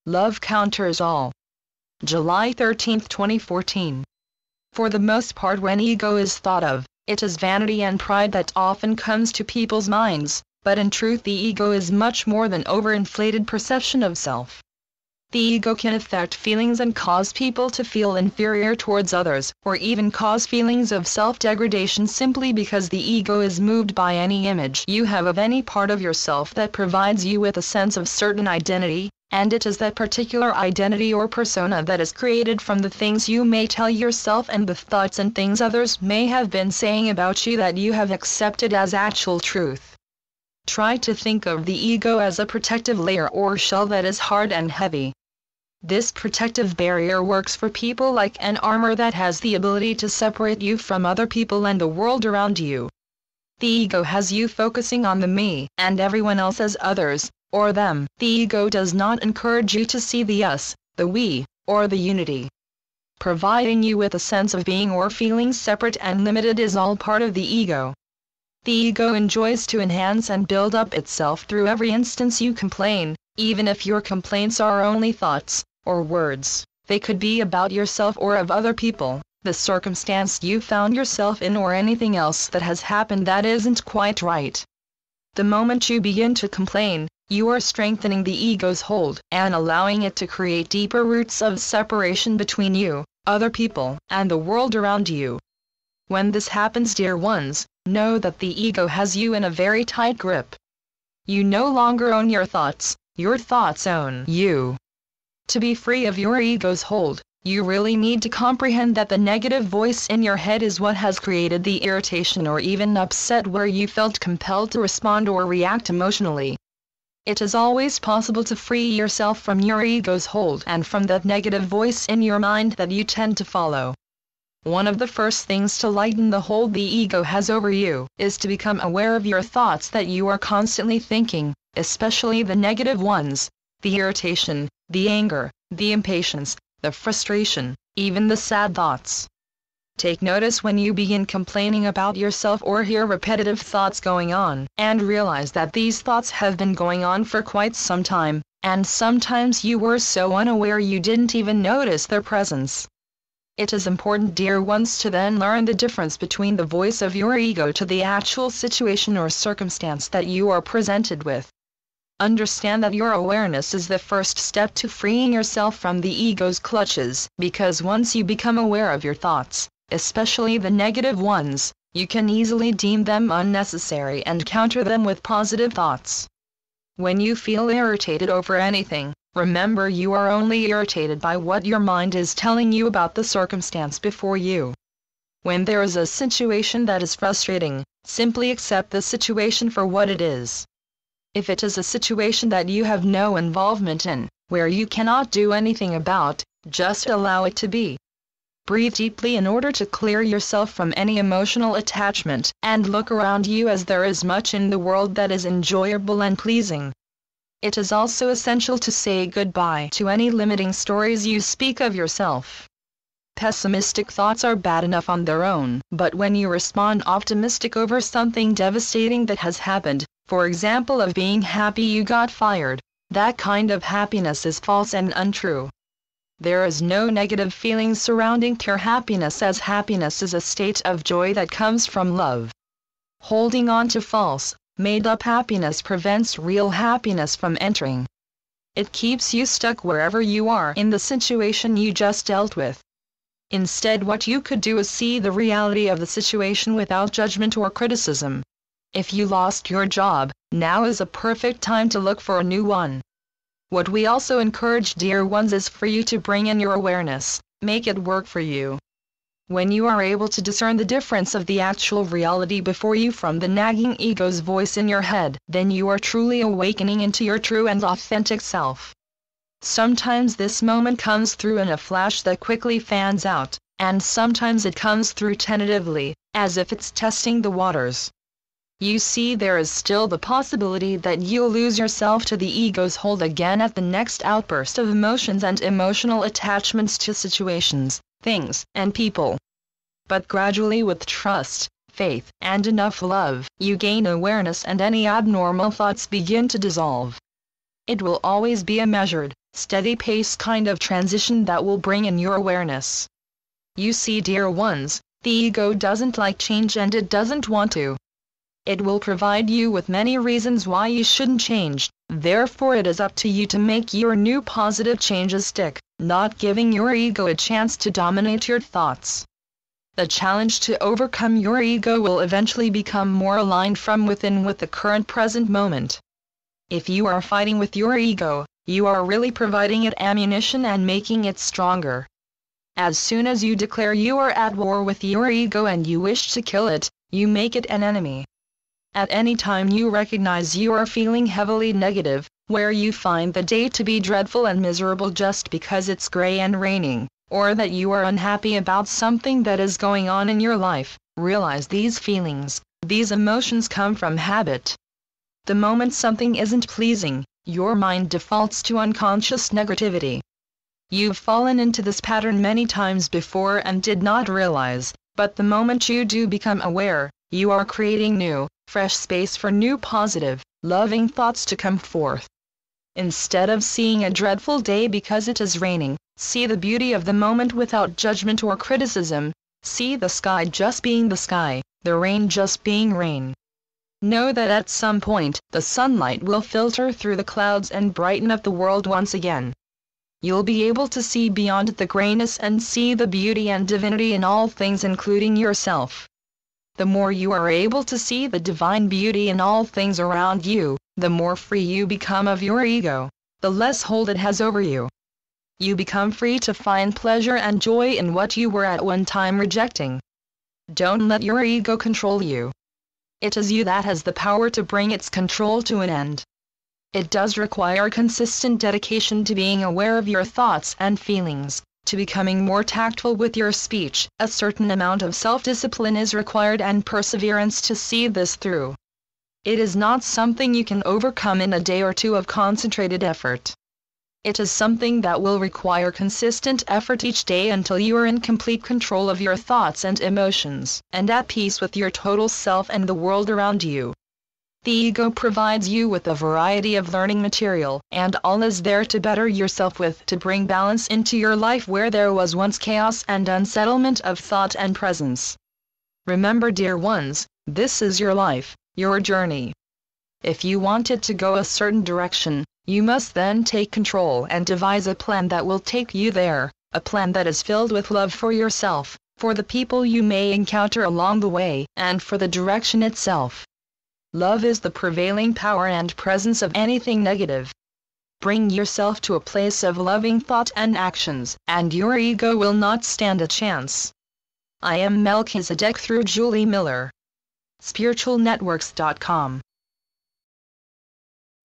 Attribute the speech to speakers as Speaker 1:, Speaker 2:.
Speaker 1: Love counters all. July 13, 2014. For the most part, when ego is thought of, it is vanity and pride that often comes to people's minds, but in truth the ego is much more than overinflated perception of self. The ego can affect feelings and cause people to feel inferior towards others, or even cause feelings of self-degradation simply because the ego is moved by any image you have of any part of yourself that provides you with a sense of certain identity, and it is that particular identity or persona that is created from the things you may tell yourself and the thoughts and things others may have been saying about you that you have accepted as actual truth. Try to think of the ego as a protective layer or shell that is hard and heavy. This protective barrier works for people like an armor that has the ability to separate you from other people and the world around you. The ego has you focusing on the me and everyone else as others, or them. The ego does not encourage you to see the us, the we, or the unity. Providing you with a sense of being or feeling separate and limited is all part of the ego. The ego enjoys to enhance and build up itself through every instance you complain, even if your complaints are only thoughts or words. They could be about yourself or of other people, the circumstance you found yourself in, or anything else that has happened that isn't quite right. The moment you begin to complain, you are strengthening the ego's hold and allowing it to create deeper roots of separation between you, other people, and the world around you. When this happens, dear ones, know that the ego has you in a very tight grip. You no longer own your thoughts own you. To be free of your ego's hold, you really need to comprehend that the negative voice in your head is what has created the irritation or even upset where you felt compelled to respond or react emotionally. It is always possible to free yourself from your ego's hold and from that negative voice in your mind that you tend to follow. One of the first things to lighten the hold the ego has over you is to become aware of your thoughts that you are constantly thinking, especially the negative ones, the irritation, the anger, the impatience, the frustration, even the sad thoughts. Take notice when you begin complaining about yourself or hear repetitive thoughts going on, and realize that these thoughts have been going on for quite some time, and sometimes you were so unaware you didn't even notice their presence. It is important, dear ones, to then learn the difference between the voice of your ego to the actual situation or circumstance that you are presented with. Understand that your awareness is the first step to freeing yourself from the ego's clutches, because once you become aware of your thoughts, especially the negative ones, you can easily deem them unnecessary and counter them with positive thoughts. When you feel irritated over anything, remember you are only irritated by what your mind is telling you about the circumstance before you. When there is a situation that is frustrating, simply accept the situation for what it is. If it is a situation that you have no involvement in, where you cannot do anything about, just allow it to be. Breathe deeply in order to clear yourself from any emotional attachment, and look around you as there is much in the world that is enjoyable and pleasing. It is also essential to say goodbye to any limiting stories you speak of yourself. Pessimistic thoughts are bad enough on their own, but when you respond optimistic over something devastating that has happened, for example of being happy you got fired, that kind of happiness is false and untrue. There is no negative feeling surrounding pure happiness, as happiness is a state of joy that comes from love. Holding on to false, made-up happiness prevents real happiness from entering. It keeps you stuck wherever you are in the situation you just dealt with. Instead, what you could do is see the reality of the situation without judgment or criticism. If you lost your job, now is a perfect time to look for a new one. What we also encourage, dear ones, is for you to bring in your awareness, make it work for you. When you are able to discern the difference of the actual reality before you from the nagging ego's voice in your head, then you are truly awakening into your true and authentic self. Sometimes this moment comes through in a flash that quickly fans out, and sometimes it comes through tentatively, as if it's testing the waters. You see, there is still the possibility that you'll lose yourself to the ego's hold again at the next outburst of emotions and emotional attachments to situations, things, and people. But gradually, with trust, faith, and enough love, you gain awareness and any abnormal thoughts begin to dissolve. It will always be a measured, steady pace kind of transition that will bring in your awareness. You see, dear ones, the ego doesn't like change and it doesn't want to. It will provide you with many reasons why you shouldn't change, therefore it is up to you to make your new positive changes stick, not giving your ego a chance to dominate your thoughts. The challenge to overcome your ego will eventually become more aligned from within with the current present moment. If you are fighting with your ego, you are really providing it ammunition and making it stronger. As soon as you declare you are at war with your ego and you wish to kill it, you make it an enemy. At any time you recognize you are feeling heavily negative, where you find the day to be dreadful and miserable just because it's gray and raining, or that you are unhappy about something that is going on in your life, realize these feelings, these emotions come from habit. The moment something isn't pleasing, your mind defaults to unconscious negativity. You've fallen into this pattern many times before and did not realize, but the moment you do become aware, you are creating new, fresh space for new positive, loving thoughts to come forth. Instead of seeing a dreadful day because it is raining, see the beauty of the moment without judgment or criticism. See the sky just being the sky, the rain just being rain. Know that at some point, the sunlight will filter through the clouds and brighten up the world once again. You'll be able to see beyond the grayness and see the beauty and divinity in all things, including yourself. The more you are able to see the divine beauty in all things around you, the more free you become of your ego, the less hold it has over you. You become free to find pleasure and joy in what you were at one time rejecting. Don't let your ego control you. It is you that has the power to bring its control to an end. It does require consistent dedication to being aware of your thoughts and feelings, to becoming more tactful with your speech. A certain amount of self-discipline is required and perseverance to see this through. It is not something you can overcome in a day or two of concentrated effort. It is something that will require consistent effort each day until you are in complete control of your thoughts and emotions, and at peace with your total self and the world around you. The ego provides you with a variety of learning material, and all is there to better yourself with, to bring balance into your life where there was once chaos and unsettlement of thought and presence. Remember, dear ones, this is your life, your journey. If you want it to go a certain direction, you must then take control and devise a plan that will take you there, a plan that is filled with love for yourself, for the people you may encounter along the way, and for the direction itself. Love is the prevailing power and presence of anything negative. Bring yourself to a place of loving thought and actions, and your ego will not stand a chance. I am Melchizedek through Julie Miller. SpiritualNetworks.com